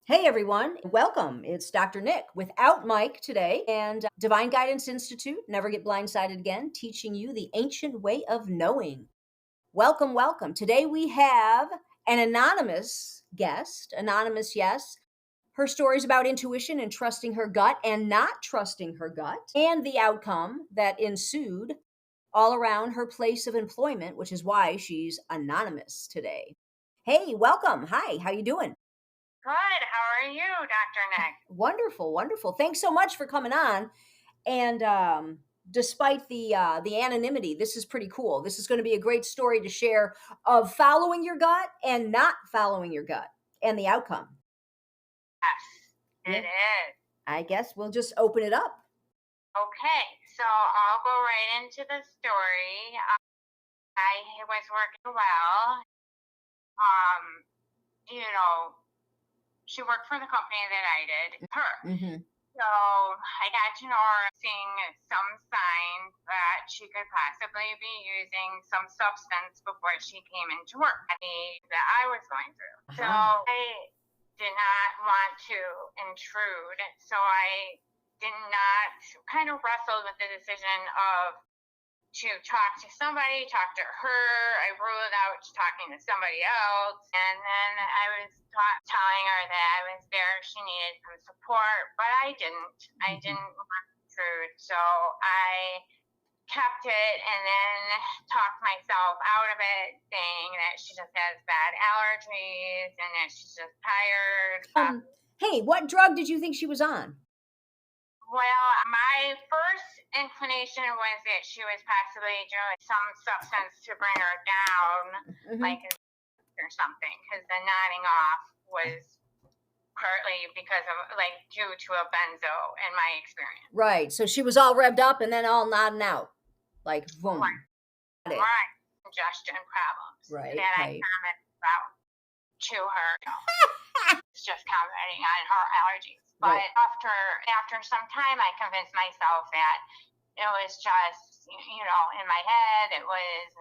Hey everyone, welcome. It's Dr. Nick without Mike today and Divine Guidance Institute, Never Get Blindsided Again, teaching you the ancient way of knowing. Welcome, welcome. Today we have an anonymous guest, anonymous, yes. Her stories about intuition and trusting her gut and not trusting her gut, and the outcome that ensued all around her place of employment, which is why she's anonymous today. Hey, welcome. Hi, how you doing? Good. How are you, Dr. Nick? Wonderful, wonderful. Thanks so much for coming on. And despite the anonymity, this is pretty cool. This is going to be a great story to share of following your gut and not following your gut and the outcome. Yes, Yeah, it is. I guess we'll just open it up. Okay, so I'll go right into the story. I was working well. Um, you know, she worked for the company that I did. Her. Hmm. So I got to know her, seeing some signs that she could possibly be using some substance before she came into work that I was going through. So Uh-huh. I did not want to intrude. So I did not kind of wrestled with the decision of to talk to somebody, talk to her. I ruled out talking to somebody else. And then I was telling her that I was there. She needed some support, but I didn't. I Hmm. didn't want truth. So I kept it and then talked myself out of it, saying that she just has bad allergies and that she's just tired. Hey, what drug did you think she was on? Well, my first inclination was that she was possibly doing some substance to bring her down, Hmm. like or something, because the nodding off was partly because of like due to a benzo in my experience. Right. So she was all revved up and then all nodding out, like Right, boom. Got it. right. Congestion problems Right. that I Right. commented about to her. It's just commenting on her allergies. But Right. after some time, I convinced myself that it was just, in my head, it was,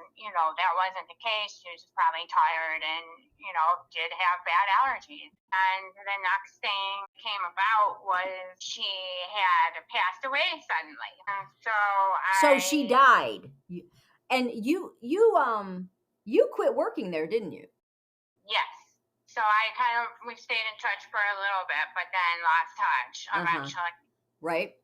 that wasn't the case. She was just probably tired and, did have bad allergies. And the next thing came about was she had passed away suddenly. And so So she I, died. And you quit working there, didn't you? yes. So we stayed in touch for a little bit, but then lost touch Uh-huh. eventually. Right?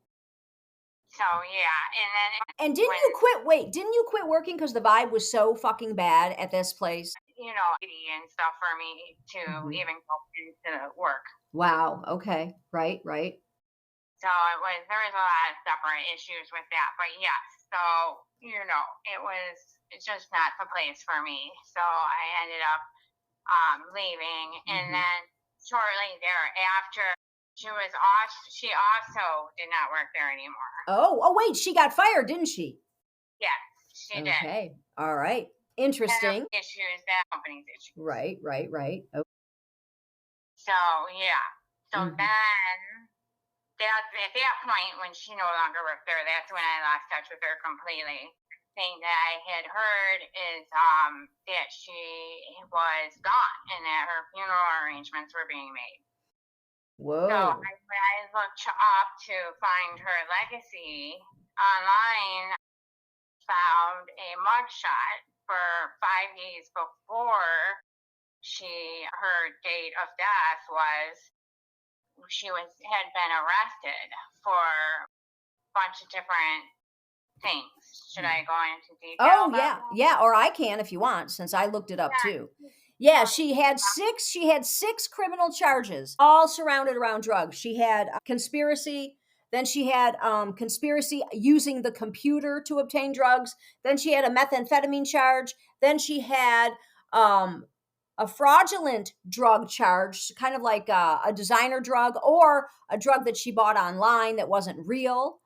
So yeah. And then And didn't when you quit wait, didn't you quit working because the vibe was so fucking bad at this place? and stuff for me to Mhm. even go into work. Wow, okay. Right, right. So there was a lot of separate issues with that, but yes. So it's just not the place for me. So I ended up leaving, and Mhm. then shortly thereafter, she also did not work there anymore. Oh, wait, she got fired, didn't she? Yes, she did. Okay. All right. And Interesting. issues that company's issues. Right, right, right. Oh, So yeah. So mhm. then at that point, when she no longer worked there, that's when I lost touch with her completely. Thing that I had heard is that she was gone and that her funeral arrangements were being made. So Whoa. when I looked up to find her legacy online, found a mugshot for 5 days before her date of death was she had been arrested for a bunch of different things. Should I go into detail Oh, about yeah. that? Yeah, or I can if you want, since I looked it up too. Yeah. Yeah, she had 6 criminal charges, all surrounded around drugs. She had conspiracy, then she had conspiracy using the computer to obtain drugs, then she had a methamphetamine charge, then she had um a fraudulent drug charge, kind of like a designer drug or a drug that she bought online that wasn't real.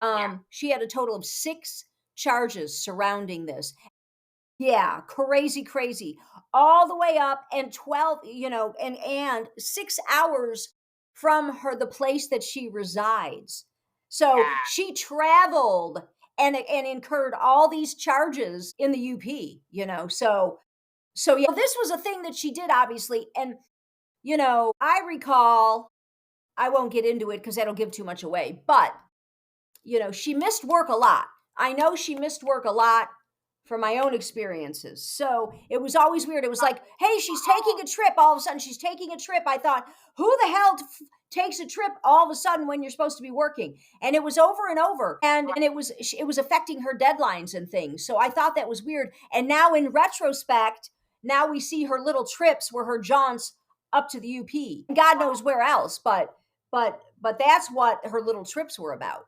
Yeah. She had a total of 6 charges surrounding this. Yeah, crazy, crazy. All the way up and 12, and 6 hours from the place that she resides. So, Yeah. she traveled and incurred all these charges in the UP. So yeah, this was a thing that she did, obviously, and I recall, I won't get into it because that'll give too much away, but she missed work a lot. I know she missed work a lot from my own experiences. So it was always weird. It was like, hey, she's taking a trip. All of a sudden, she's taking a trip. I thought, who the hell takes a trip all of a sudden when you're supposed to be working? And it was over and over, and it was affecting her deadlines and things. So I thought that was weird. And now in retrospect, now we see her little trips were her jaunts up to the UP. God knows where else, but that's what her little trips were about.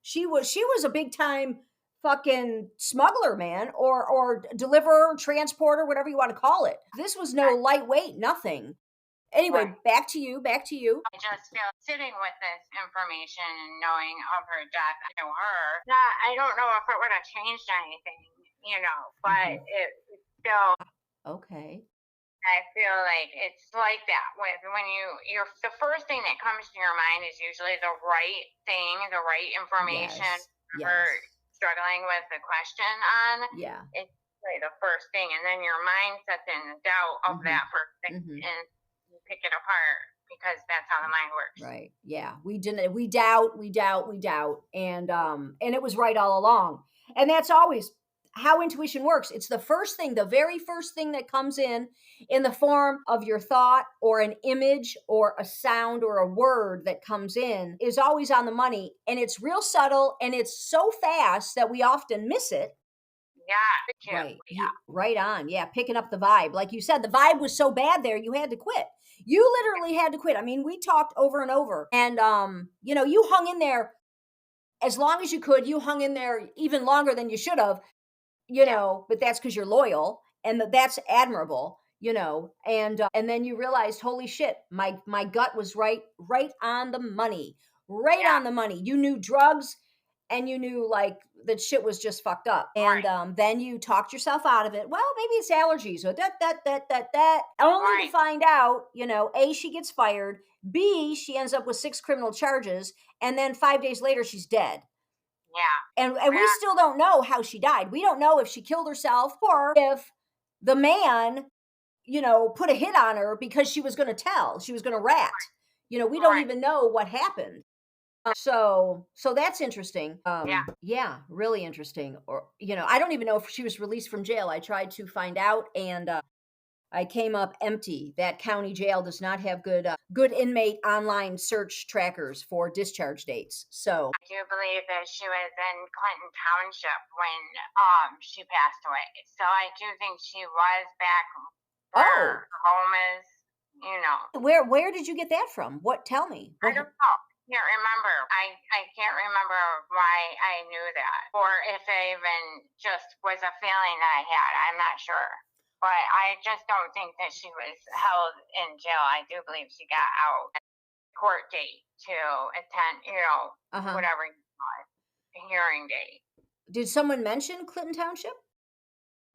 She was a big time fucking smuggler, man, or deliverer, transporter, whatever you want to call it. This was no lightweight, nothing. Anyway, Right. back to you, back to you. I just feel sitting with this information and knowing of her death, I know her. That I don't know if it would have changed anything, but it still. Okay. I feel like it's like that with when you're the first thing that comes to your mind is usually the right thing, the right information. Yes. Or Yes. struggling with the question on. Yeah. It's like the first thing, and then your mind sets in doubt of that first thing, and you pick it apart because that's how the mind works. Right. Yeah. We didn't we doubt, we doubt. And it was right all along. And that's always how intuition works. It's the first thing, the very first thing that comes in the form of your thought or an image or a sound or a word that comes in is always on the money. And it's real subtle and it's so fast that we often miss it. Yeah. Right. Right on. Yeah. Picking up the vibe. Like you said, the vibe was so bad there, you had to quit. You literally had to quit. I mean, we talked over and over. And you hung in there as long as you could. You hung in there even longer than you should have, but that's because you're loyal and that's admirable. And then you realized, holy shit, my gut was right on the money. Right on the money. You knew drugs and you knew like that shit was just fucked up. And then you talked yourself out of it. Well, maybe it's allergies or that. Only to find out, A, she gets fired. B, she ends up with 6 criminal charges. And then 5 days later, she's dead. Yeah. And we still don't know how she died. We don't know if she killed herself or if the man, put a hit on her because she was going to tell. She was going to rat. We don't even know what happened. So that's interesting. Yeah, really interesting. Or I don't even know if she was released from jail. I tried to find out, and I came up empty. That county jail does not have good inmate online search trackers for discharge dates. So I do believe that she was in Clinton Township when she passed away. So I do think she was back where her home is. Where did you get that from? What? Tell me. I don't know. Can't remember. I can't remember why I knew that, or if it even just was a feeling that I had. I'm not sure, but I just don't think that she was held in jail. I do believe she got out court date to attend, whatever you call it, hearing date. Did someone mention Clinton Township?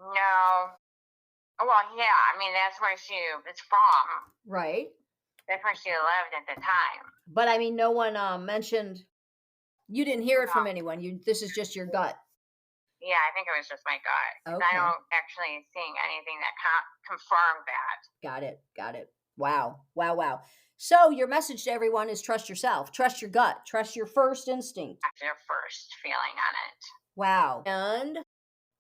No. Well, yeah. I mean, that's where she is from. Right. That's where she lived at the time. But I mean, no one mentioned. You didn't hear it from anyone. This is just your gut. Yeah, I think it was just my gut. Okay. I don't actually seeing anything that confirmed that. Got it. Wow. So your message to everyone is trust yourself, trust your gut, trust your first instinct. That's your first feeling on it. Wow. And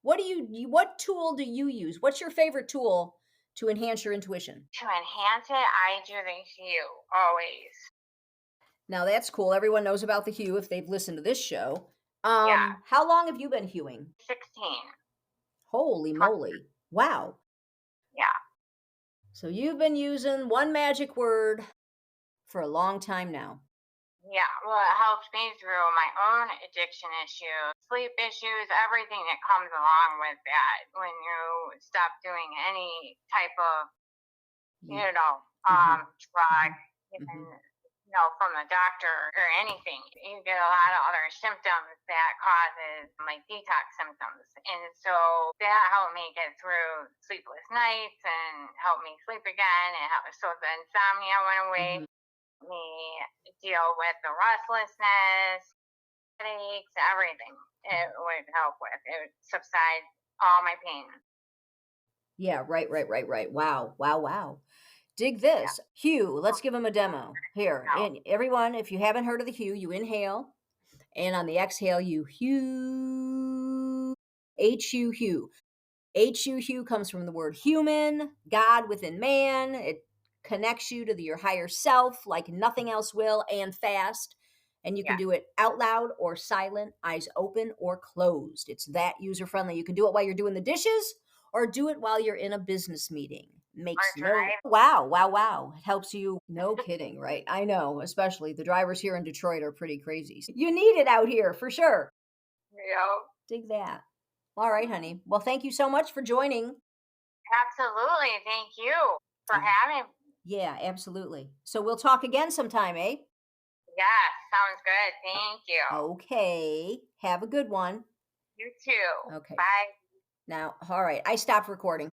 what tool do you use? What's your favorite tool to enhance your intuition? To enhance it, I do the hue always. Now that's cool. Everyone knows about the hue if they've listened to this show. Yeah. How long have you been hewing? 16. Holy moly. Wow. Yeah. So you've been using one magic word for a long time now. Yeah, well, it helps me through my own addiction issues, sleep issues, everything that comes along with that. When you stop doing any type of, drug, even, from the doctor or anything, you get a lot of other symptoms that causes like detox symptoms. And so that helped me get through sleepless nights and helped me sleep again. So the insomnia went away. Me deal with the restlessness, headaches, everything. It would help with. It would subside all my pain. Yeah, right. Wow. Dig Yeah. this. Hue, let's give them a demo. Here, No. and everyone, if you haven't heard of the hue, you inhale, and on the exhale, you hue. H-U, hue. H-U-Hue comes from the word human, God within man. It connects you to your higher self like nothing else will, and fast. And you can Yeah. do it out loud or silent, eyes open or closed. It's that user friendly. You can do it while you're doing the dishes or do it while you're in a business meeting. Or Makes no drive. wow, wow, wow. It helps you. No kidding, right? I know, especially the drivers here in Detroit are pretty crazy. You need it out here for sure. Yep. Dig that. All right, honey. Well, thank you so much for joining. Absolutely. Thank you for Yeah. having me. Yeah, absolutely. So we'll talk again sometime, eh? Yes, sounds good. Thank you. Okay. Have a good one. You too. Okay. Bye. Now, all right. I stopped recording.